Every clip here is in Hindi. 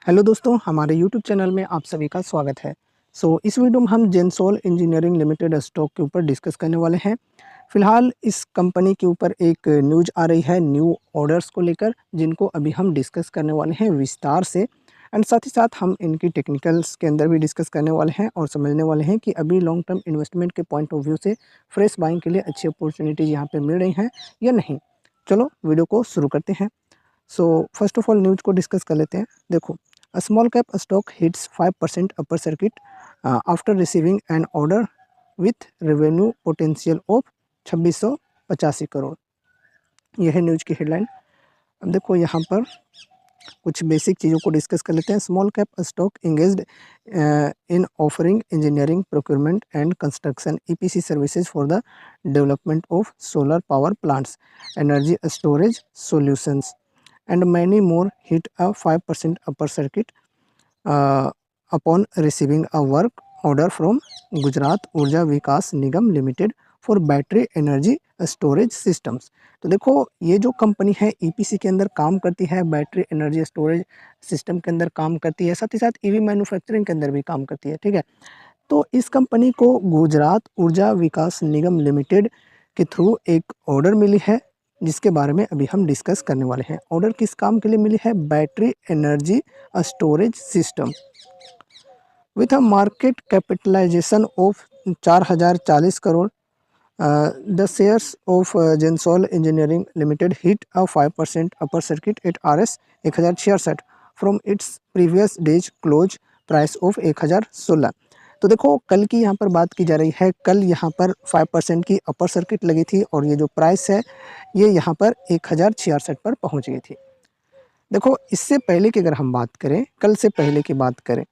हेलो दोस्तों, हमारे यूट्यूब चैनल में आप सभी का स्वागत है। इस वीडियो में हम जेंसोल इंजीनियरिंग लिमिटेड स्टॉक के ऊपर डिस्कस करने वाले हैं। फिलहाल इस कंपनी के ऊपर एक न्यूज़ आ रही है न्यू ऑर्डर्स को लेकर, जिनको अभी हम डिस्कस करने वाले हैं विस्तार से। एंड साथ ही साथ हम इनकी टेक्निकल्स के अंदर भी डिस्कस करने वाले हैं और समझने वाले हैं कि अभी लॉन्ग टर्म इन्वेस्टमेंट के पॉइंट ऑफ व्यू से फ्रेश बाइंग के लिए अच्छी अपॉर्चुनिटीज़ यहाँ पे मिल रही हैं या नहीं। चलो वीडियो को शुरू करते हैं। फर्स्ट ऑफ ऑल न्यूज़ को डिस्कस कर लेते हैं। देखो, a small cap stock hits 5% upper circuit after receiving an order with revenue potential of 2685 crore. यह है न्यूज़ की हेडलाइन। अब देखो यहाँ पर कुछ बेसिक चीज़ों को डिस्कस कर लेते हैं। Small cap stock engaged in offering engineering procurement and construction EPC services for the development of solar power plants, energy storage solutions and many more hit a 5% upper circuit upon receiving a work order from Gujarat Urja Vikas Nigam limited for battery energy storage systems. तो देखो, ये जो कंपनी है ईपीसी के अंदर काम करती है, बैटरी एनर्जी स्टोरेज सिस्टम के अंदर काम करती है, साथ ही साथ ईवी मैन्युफैक्चरिंग के अंदर भी काम करती है। ठीक है, तो इस कंपनी को गुजरात ऊर्जा विकास निगम लिमिटेड के थ्रू एक ऑर्डर मिली है, जिसके बारे में अभी हम डिस्कस करने वाले हैं। ऑर्डर किस काम के लिए मिली है? Battery energy storage system with a market capitalization of 4040 crore. The shares of Gensol engineering limited hit a 5% upper circuit at RS 1066 from its previous day's close price of 1016। तो देखो, कल की यहाँ पर बात की जा रही है। कल यहाँ पर 5% की अपर सर्किट लगी थी और ये जो प्राइस है ये यहाँ पर 1066 पर पहुँच गई थी। देखो, इससे पहले की अगर हम बात करें, कल से पहले की बात करें,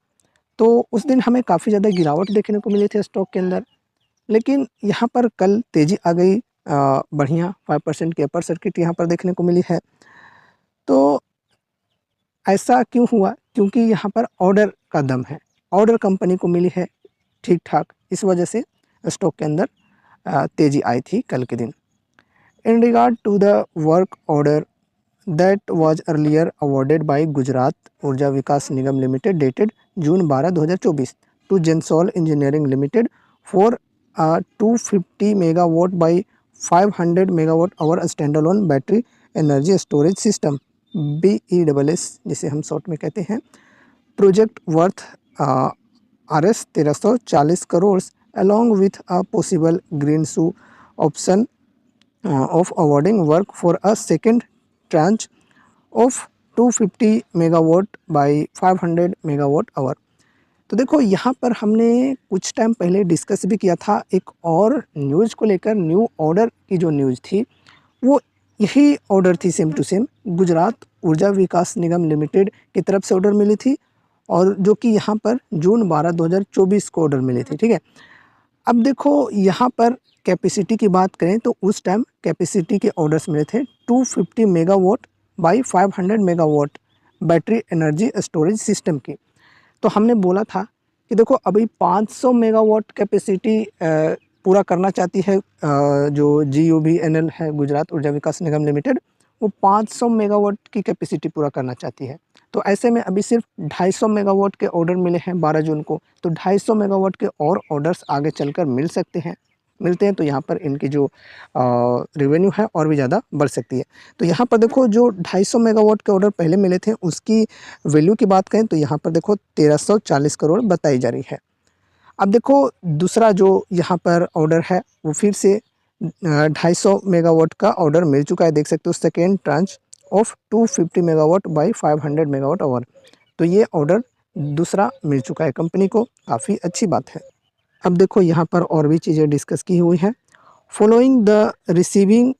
तो उस दिन हमें काफ़ी ज़्यादा गिरावट देखने को मिली थी स्टॉक के अंदर। लेकिन यहाँ पर कल तेज़ी आ गई, बढ़िया 5% की अपर सर्किट यहाँ पर देखने को मिली है। तो ऐसा क्यों हुआ? क्योंकि यहाँ पर ऑर्डर का दम है, ऑर्डर कंपनी को मिली है ठीक ठाक, इस वजह से स्टॉक के अंदर तेज़ी आई थी कल के दिन। In regard to the work order that was earlier awarded by Gujarat Urja Vikas Nigam limited dated June 12 2024 to Gensol engineering limited for 250 megawatt by 500 megawatt hour standalone battery energy storage system BESS, जिसे हम शॉर्ट में कहते हैं, project worth RS 1340 crore along with a possible green shoe option of awarding work for a second tranche of 250 megawatt by 500 megawatt hour. तो देखो, यहाँ पर हमने कुछ टाइम पहले डिस्कस भी किया था एक और न्यूज़ को लेकर। न्यू ऑर्डर की जो न्यूज़ थी वो यही ऑर्डर थी, same to same Gujarat Urja Vikas Nigam limited की तरफ से ऑर्डर मिली थी, और जो कि यहाँ पर जून 12 2024 को ऑर्डर मिली थी। ठीक है, अब देखो यहाँ पर कैपेसिटी की बात करें तो उस टाइम कैपेसिटी के ऑर्डर्स मिले थे 250 megawatt by 500 megawatt battery energy storage system की। तो हमने बोला था कि देखो, अभी 500 मेगावाट कैपेसिटी पूरा करना चाहती है जो GUVNL है, गुजरात ऊर्जा विकास निगम लिमिटेड, वो 500 मेगावाट की कैपेसिटी पूरा करना चाहती है। तो ऐसे में अभी सिर्फ 250 मेगावाट के ऑर्डर मिले हैं 12 जून को। तो 250 मेगावाट के और ऑर्डर्स आगे चलकर मिलते हैं तो यहाँ पर इनकी जो रेवेन्यू है और भी ज़्यादा बढ़ सकती है। तो यहाँ पर देखो, जो 250 मेगावाट के ऑर्डर पहले मिले थे उसकी वैल्यू की बात करें तो यहाँ पर देखो 1340 करोड़ बताई जा रही है। अब देखो, दूसरा जो यहाँ पर ऑर्डर है वो फिर से 250 मेगावाट का ऑर्डर मिल चुका है, देख सकते हो, second tranche of 250 megawatt by 500 megawatt hour. तो ये ऑर्डर दूसरा मिल चुका है कंपनी को, काफ़ी अच्छी बात है। अब देखो, यहाँ पर और भी चीज़ें डिस्कस की हुई हैं। Following the receiving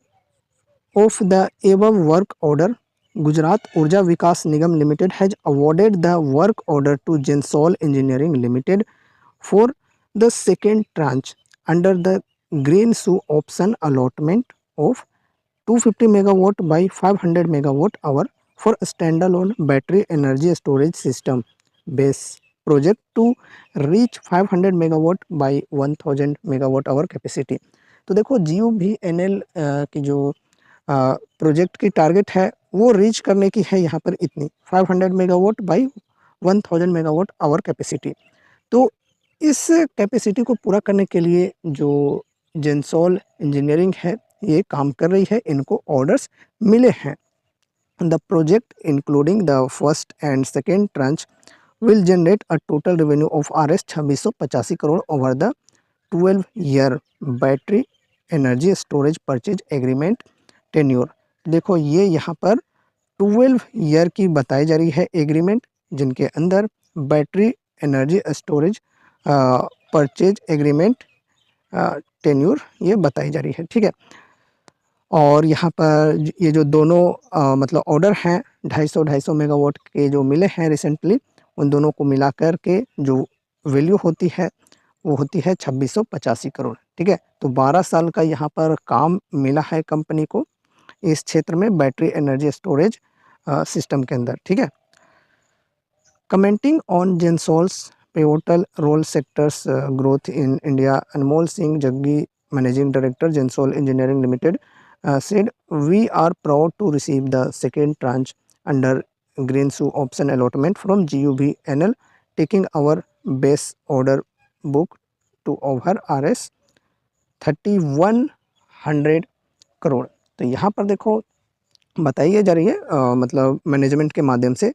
of the above work order, Gujarat Urja Vikas Nigam limited has awarded the work order to Gensol engineering limited for the second tranche under the green shoe option allotment of 250 megawatt by 500 megawatt hour for standalone battery energy storage system base project to reach 500 megawatt by 1000 megawatt hour capacity। तो देखो, GUVNL की जो प्रोजेक्ट की टारगेट है वो रीच करने की है यहाँ पर इतनी 500 megawatt by 1000 megawatt hour capacity. तो इस कैपेसिटी को पूरा करने के लिए जो जेंसोल इंजीनियरिंग है, ये काम कर रही है, इनको ऑर्डर्स मिले हैं। The project including the first and second tranche will generate a total revenue of Rs 2685 crore over the 12 year battery energy storage purchase agreement tenure. देखो ये यहाँ पर 12 ईयर की बताई जा रही है एग्रीमेंट, जिनके अंदर battery energy storage purchase agreement tenure ये बताई जा रही है, ठीक है। और यहाँ पर ये जो दोनों मतलब ऑर्डर हैं 250 मेगावाट के जो मिले हैं रिसेंटली, उन दोनों को मिला कर के जो वैल्यू होती है वो होती है 2685 करोड़, ठीक है। तो 12 साल का यहाँ पर काम मिला है कंपनी को इस क्षेत्र में बैटरी एनर्जी स्टोरेज सिस्टम के अंदर, ठीक है। Commenting on Gensol's pivotal role sectors growth in India, Anmol Singh Jaggi, managing director Gensol engineering limited, said we are proud to receive the second tranche under green shoe option allotment from GUVNL, taking our base order book to over Rs 3100 crore. तो यहाँ पर देखो बताई जा रही है मतलब मैनेजमेंट के माध्यम से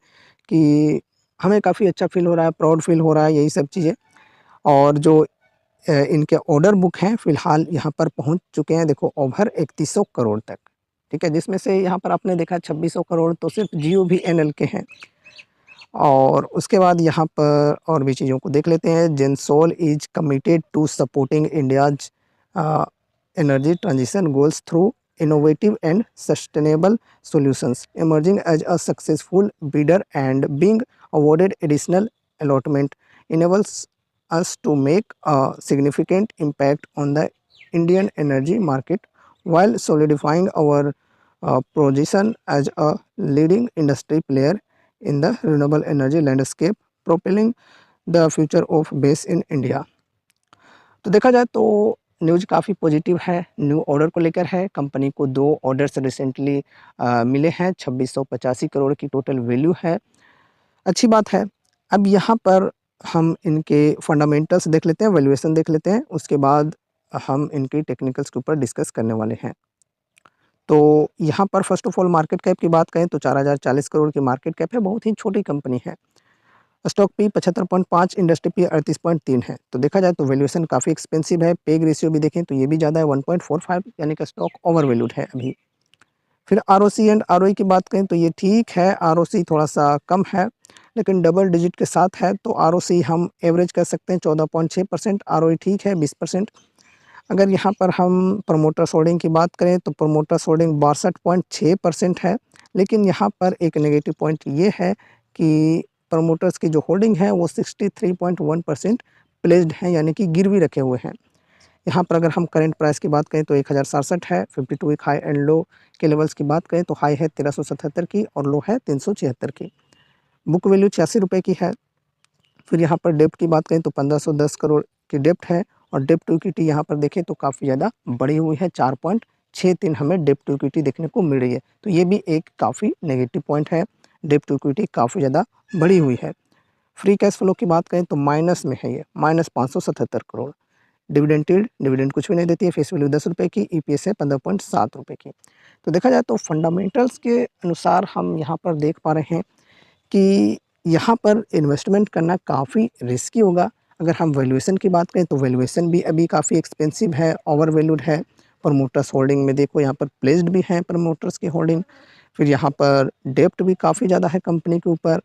कि हमें काफ़ी अच्छा फील हो रहा है, प्राउड फील हो रहा है, यही सब चीज़ें। और जो इनके ऑर्डर बुक हैं फ़िलहाल यहाँ पर पहुँच चुके हैं, देखो ओवर 3100 करोड़ तक, ठीक है। जिसमें से यहाँ पर आपने देखा 2600 करोड़ तो सिर्फ GUVNL के हैं। और उसके बाद यहाँ पर और भी चीज़ों को देख लेते हैं। Gensol is committed to supporting India's energy transition goals through innovative and sustainable solutions, emerging as a successful bidder and being awarded additional allotment enables us to make a significant impact on the Indian energy market while solidifying our position as a leading industry player in the renewable energy landscape, propelling the future of base in India। तो देखा जाए तो न्यूज़ काफ़ी पॉजिटिव है, न्यू ऑर्डर को लेकर है। कंपनी को 2 ऑर्डर्स रिसेंटली मिले हैं, 2685 करोड़ की टोटल वैल्यू है, अच्छी बात है। अब यहाँ पर हम इनके फंडामेंटल्स देख लेते हैं, वैल्यूएशन देख लेते हैं, उसके बाद हम इनकी टेक्निकल्स के ऊपर डिस्कस करने वाले हैं। तो यहाँ पर first of all market cap की बात करें तो 4040 करोड़ की मार्केट कैप है, बहुत ही छोटी कंपनी है। स्टॉक पी 75.5, इंडस्ट्री पी 38.3 है। तो देखा जाए तो वैल्यूएशन काफ़ी एक्सपेंसिव है। पेग रेशियो भी देखें तो ये भी ज़्यादा है 1.45, यानी कि स्टॉक ओवर वैल्यूड है अभी। फिर आरओसी एंड आरओई की बात करें तो ये ठीक है, आरओसी थोड़ा सा कम है लेकिन डबल डिजिट के साथ है, तो आरओसी हम एवरेज कर सकते हैं 14.6%, आरओई ठीक है 20%। अगर यहाँ पर हम प्रमोटर्स होल्डिंग की बात करें तो प्रमोटर्स होल्डिंग 62.6% है, लेकिन यहाँ पर एक नेगेटिव पॉइंट ये है कि प्रमोटर्स की जो होल्डिंग है वो 63.1% प्लेस्ड है, यानी कि गिरवी रखे हुए हैं। यहाँ पर अगर हम करंट प्राइस की बात करें तो 1067 है। 52 वीक हाई एंड लो के लेवल्स की बात करें तो हाई है 1377 की और लो है 376 की। बुक वैल्यू 86 रुपये की है। फिर यहाँ पर डेप्ट की बात करें तो 1510 करोड़ की डेप्ट है और डेप्ट टू इक्विटी यहाँ पर देखें तो काफ़ी ज़्यादा बढ़ी हुई है, 4.63 हमें डेप्ट टू इक्विटी देखने को मिल रही है। तो ये भी एक काफ़ी नेगेटिव पॉइंट है, डेप्ट टू इक्विटी काफ़ी ज़्यादा बढ़ी हुई है। फ्री कैश फ्लो की बात करें तो माइनस में है, ये -577 करोड़। डिविडेंड कुछ भी नहीं देती है, फेस वैल्यू 10 रुपये की, ईपीएस है 15.7 रुपये की। तो देखा जाए तो फंडामेंटल्स के अनुसार हम यहाँ पर देख पा रहे हैं कि यहाँ पर इन्वेस्टमेंट करना काफ़ी रिस्की होगा। अगर हम वैल्यूएशन की बात करें तो वैल्यूएशन भी अभी काफ़ी एक्सपेंसिव है, ओवर वैल्यूड है। प्रमोटर्स होल्डिंग में देखो यहाँ पर प्लेस्ड भी हैं प्रमोटर्स की होल्डिंग। फिर यहाँ पर डेप्ट भी काफ़ी ज़्यादा है कंपनी के ऊपर,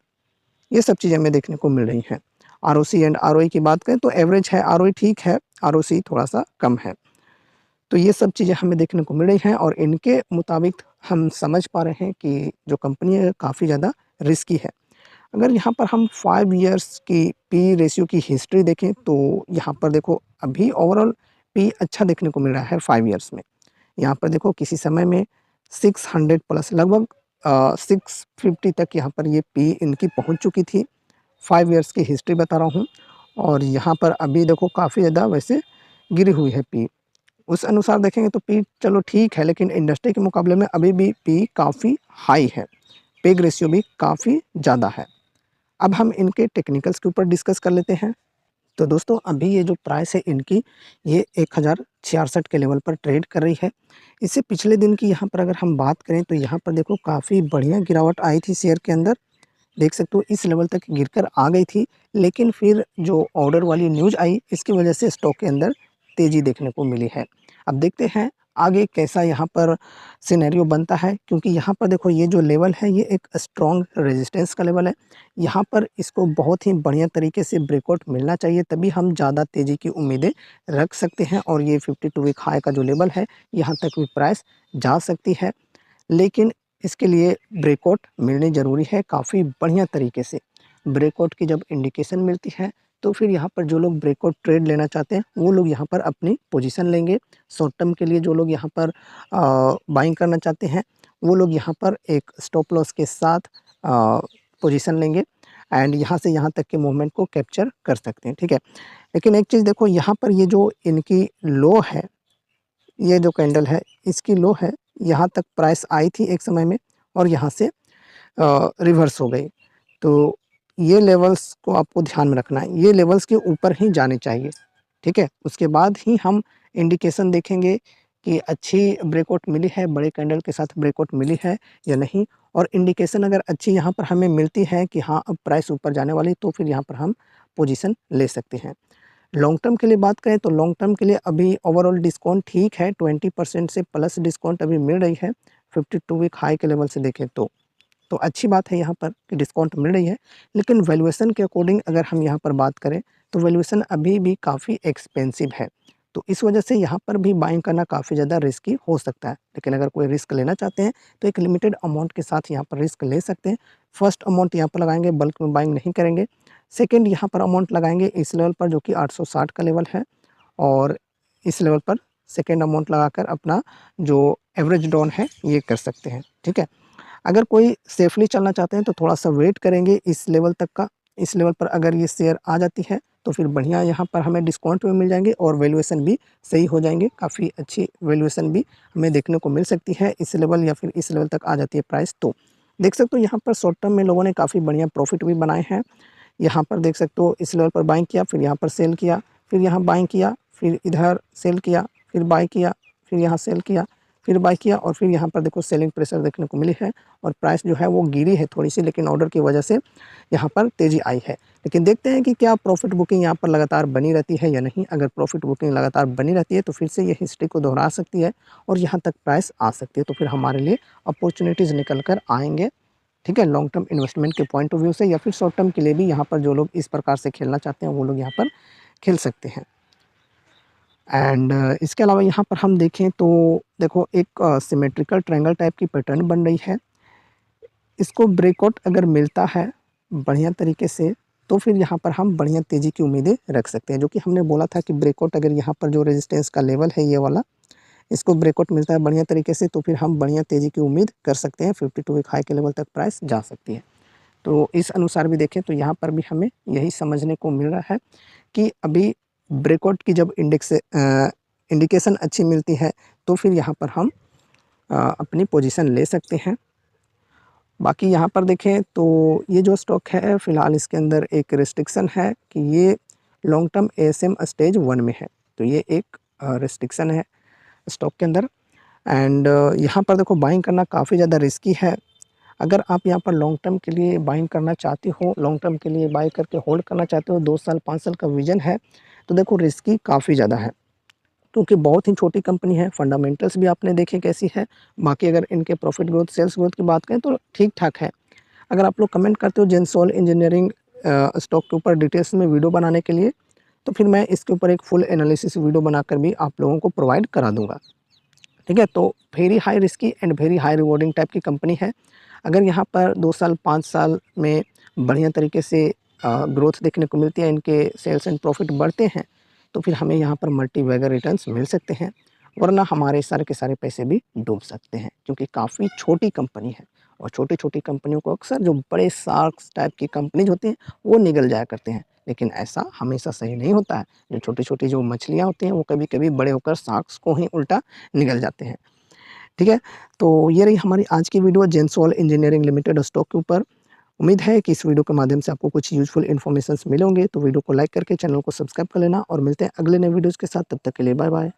ये सब चीज़ें हमें देखने को मिल रही हैं। आरओसी एंड आरओई की बात करें तो एवरेज है, आरओई ठीक है, आरओसी थोड़ा सा कम है। तो ये सब चीज़ें हमें देखने को मिल रही हैं और इनके मुताबिक हम समझ पा रहे हैं कि जो कंपनी है काफ़ी ज़्यादा रिस्की है। अगर यहाँ पर हम 5 इयर्स की पी रेशियो की हिस्ट्री देखें तो यहाँ पर देखो अभी ओवरऑल पी अच्छा देखने को मिल रहा है 5 इयर्स में। यहाँ पर देखो किसी समय में 600 प्लस लगभग 650 तक यहाँ पर ये पी इनकी पहुँच चुकी थी। 5 इयर्स की हिस्ट्री बता रहा हूँ और यहाँ पर अभी देखो काफ़ी ज़्यादा वैसे गिरी हुई है पी। उस अनुसार देखेंगे तो पी चलो ठीक है, लेकिन इंडस्ट्री के मुकाबले में अभी भी पी काफ़ी हाई है, पेग रेशियो भी काफ़ी ज़्यादा है। अब हम इनके टेक्निकल्स के ऊपर डिस्कस कर लेते हैं। तो दोस्तों अभी ये जो प्राइस है इनकी, ये 1066 के लेवल पर ट्रेड कर रही है। इससे पिछले दिन की यहाँ पर अगर हम बात करें तो यहाँ पर देखो काफ़ी बढ़िया गिरावट आई थी शेयर के अंदर। देख सकते हो इस लेवल तक गिरकर आ गई थी, लेकिन फिर जो ऑर्डर वाली न्यूज़ आई इसकी वजह से स्टॉक के अंदर तेज़ी देखने को मिली है। अब देखते हैं आगे कैसा यहाँ पर सिनेरियो बनता है, क्योंकि यहाँ पर देखो ये जो लेवल है ये एक स्ट्रॉन्ग रेजिस्टेंस का लेवल है। यहाँ पर इसको बहुत ही बढ़िया तरीके से ब्रेकआउट मिलना चाहिए, तभी हम ज़्यादा तेज़ी की उम्मीदें रख सकते हैं और ये 52 वीक हाई का जो लेवल है यहाँ तक भी प्राइस जा सकती है। लेकिन इसके लिए ब्रेकआउट मिलनी ज़रूरी है काफ़ी बढ़िया तरीके से। ब्रेकआउट की जब इंडिकेशन मिलती है तो फिर यहाँ पर जो लोग ब्रेकआउट ट्रेड लेना चाहते हैं वो लोग यहाँ पर अपनी पोजीशन लेंगे। शॉर्ट टर्म के लिए जो लोग यहाँ पर बाइंग करना चाहते हैं वो लोग यहाँ पर एक स्टॉप लॉस के साथ पोजीशन लेंगे एंड यहाँ से यहाँ तक के मूवमेंट को कैप्चर कर सकते हैं, ठीक है। लेकिन एक चीज़ देखो, यहाँ पर ये जो इनकी लो है, ये जो कैंडल है इसकी लो है, यहाँ तक प्राइस आई थी एक समय में और यहाँ से रिवर्स हो गई। तो ये लेवल्स को आपको ध्यान में रखना है, ये लेवल्स के ऊपर ही जाने चाहिए, ठीक है। उसके बाद ही हम इंडिकेशन देखेंगे कि अच्छी ब्रेकआउट मिली है, बड़े कैंडल के साथ ब्रेकआउट मिली है या नहीं। और इंडिकेशन अगर अच्छी यहाँ पर हमें मिलती है कि हाँ अब प्राइस ऊपर जाने वाली, तो फिर यहाँ पर हम पोजीशन ले सकते हैं। लॉन्ग टर्म के लिए बात करें तो लॉन्ग टर्म के लिए अभी ओवरऑल डिस्काउंट ठीक है, 20% से प्लस डिस्काउंट अभी मिल रही है 52 वीक हाई के लेवल से देखें तो अच्छी बात है यहाँ पर कि डिस्काउंट मिल रही है। लेकिन वैल्यूएशन के अकॉर्डिंग अगर हम यहाँ पर बात करें तो वैल्यूएशन अभी भी काफ़ी एक्सपेंसिव है, तो इस वजह से यहाँ पर भी बाइंग करना काफ़ी ज़्यादा रिस्की हो सकता है। लेकिन अगर कोई रिस्क लेना चाहते हैं तो एक लिमिटेड अमाउंट के साथ यहाँ पर रिस्क ले सकते हैं। फर्स्ट अमाउंट यहाँ पर लगाएंगे, बल्क में बाइंग नहीं करेंगे। सेकेंड यहाँ पर अमाउंट लगाएंगे इस लेवल पर जो कि 860 का लेवल है, और इस लेवल पर सेकेंड अमाउंट लगाकर अपना जो एवरेज डाउन है ये कर सकते हैं, ठीक है। अगर कोई सेफली चलना चाहते हैं तो थोड़ा-सा वेट करेंगे इस लेवल तक का। इस लेवल पर अगर ये शेयर आ जाती है तो फिर बढ़िया यहाँ पर हमें डिस्काउंट में मिल जाएँगे और वैल्यूएशन भी सही हो जाएँगे। काफ़ी अच्छी वैल्यूएशन भी हमें देखने को मिल सकती है इस लेवल या फिर इस लेवल तक आ जाती है प्राइस तो। देख सकते हो यहाँ पर शॉर्ट टर्म में लोगों ने काफ़ी बढ़िया प्रॉफिट भी बनाए हैं। यहाँ पर देख सकते हो इस लेवल पर बाइंग किया, फिर यहाँ पर सेल किया, फिर यहाँ बाइंग किया, फिर इधर सेल किया, फिर बाय किया, फिर यहाँ सेल किया, फिर बाय किया और फिर यहाँ पर देखो सेलिंग प्रेशर देखने को मिली है और प्राइस जो है वो गिरी है थोड़ी सी, लेकिन ऑर्डर की वजह से यहाँ पर तेज़ी आई है। लेकिन देखते हैं कि क्या प्रॉफिट बुकिंग यहाँ पर लगातार बनी रहती है या नहीं। अगर प्रॉफिट बुकिंग लगातार बनी रहती है तो फिर से ये हिस्ट्री को दोहरा सकती है और यहाँ तक प्राइस आ सकती है, तो फिर हमारे लिए अपॉर्चुनिटीज़ निकल कर आएँगे, ठीक है। लॉन्ग टर्म इन्वेस्टमेंट के पॉइंट ऑफ व्यू से या फिर शॉर्ट टर्म के लिए भी यहाँ पर जो लोग इस प्रकार से खेलना चाहते हैं वो लोग यहाँ पर खेल सकते हैं। एंड इसके अलावा यहाँ पर हम देखें तो देखो एक सिमेट्रिकल ट्रायंगल टाइप की पैटर्न बन रही है। इसको ब्रेकआउट अगर मिलता है बढ़िया तरीके से तो फिर यहाँ पर हम बढ़िया तेज़ी की उम्मीदें रख सकते हैं, जो कि हमने बोला था कि ब्रेकआउट अगर यहाँ पर जो रेजिस्टेंस का लेवल है ये वाला, इसको ब्रेकआउट मिलता है बढ़िया तरीके से तो फिर हम बढ़िया तेज़ी की उम्मीद कर सकते हैं। 52 वीक हाई के लेवल तक प्राइस जा सकती है। तो इस अनुसार भी देखें तो यहाँ पर भी हमें यही समझने को मिल रहा है कि अभी ब्रेकआउट की जब इंडिकेशन अच्छी मिलती है तो फिर यहाँ पर हम अपनी पोजीशन ले सकते हैं। बाकी यहाँ पर देखें तो ये जो स्टॉक है फ़िलहाल इसके अंदर एक रिस्ट्रिक्शन है कि ये लॉन्ग टर्म एएसएम स्टेज 1 में है, तो ये एक रिस्ट्रिक्शन है स्टॉक के अंदर। एंड यहाँ पर देखो बाइंग करना काफ़ी ज़्यादा रिस्की है। अगर आप यहाँ पर लॉन्ग टर्म के लिए बाइंग करना चाहते हो, लॉन्ग टर्म के लिए बाय करके होल्ड करना चाहते हो, 2 साल 5 साल का विज़न है, तो देखो रिस्की काफ़ी ज़्यादा है, क्योंकि बहुत ही छोटी कंपनी है। फंडामेंटल्स भी आपने देखे कैसी है। बाकी अगर इनके प्रॉफिट ग्रोथ, सेल्स ग्रोथ की बात करें तो ठीक-ठाक है। अगर आप लोग कमेंट करते हो जेंसोल इंजीनियरिंग स्टॉक के ऊपर डिटेल्स में वीडियो बनाने के लिए, तो फिर मैं इसके ऊपर एक फुल एनालिसिस वीडियो बनाकर भी आप लोगों को प्रोवाइड करा दूँगा, ठीक है। तो very high risky and very high rewarding type की कंपनी है। अगर यहाँ पर 2 साल 5 साल में बढ़िया तरीके से ग्रोथ देखने को मिलती है, इनके सेल्स एंड प्रॉफिट बढ़ते हैं, तो फिर हमें यहाँ पर मल्टी बैगर रिटर्न्स मिल सकते हैं। वरना हमारे सारे के सारे पैसे भी डूब सकते हैं, क्योंकि काफ़ी छोटी कंपनी है और छोटी-छोटी कंपनियों को अक्सर जो बड़े शार्क्स टाइप की कंपनीज होती हैं वो निगल जाया करते हैं। लेकिन ऐसा हमेशा सही नहीं होता है। जो छोटी-छोटी जो मछलियाँ होती हैं वो कभी-कभी बड़े होकर शार्क्स को ही उल्टा निगल जाते हैं, ठीक है। तो ये रही हमारी आज की video Gensol engineering limited stock के ऊपर। उम्मीद है कि इस वीडियो के माध्यम से आपको कुछ यूज़फुल इन्फॉर्मेशंस मिले होंगे, तो वीडियो को लाइक करके चैनल को सब्सक्राइब कर लेना और मिलते हैं अगले नए वीडियोज़ के साथ। तब तक के लिए बाय बाय।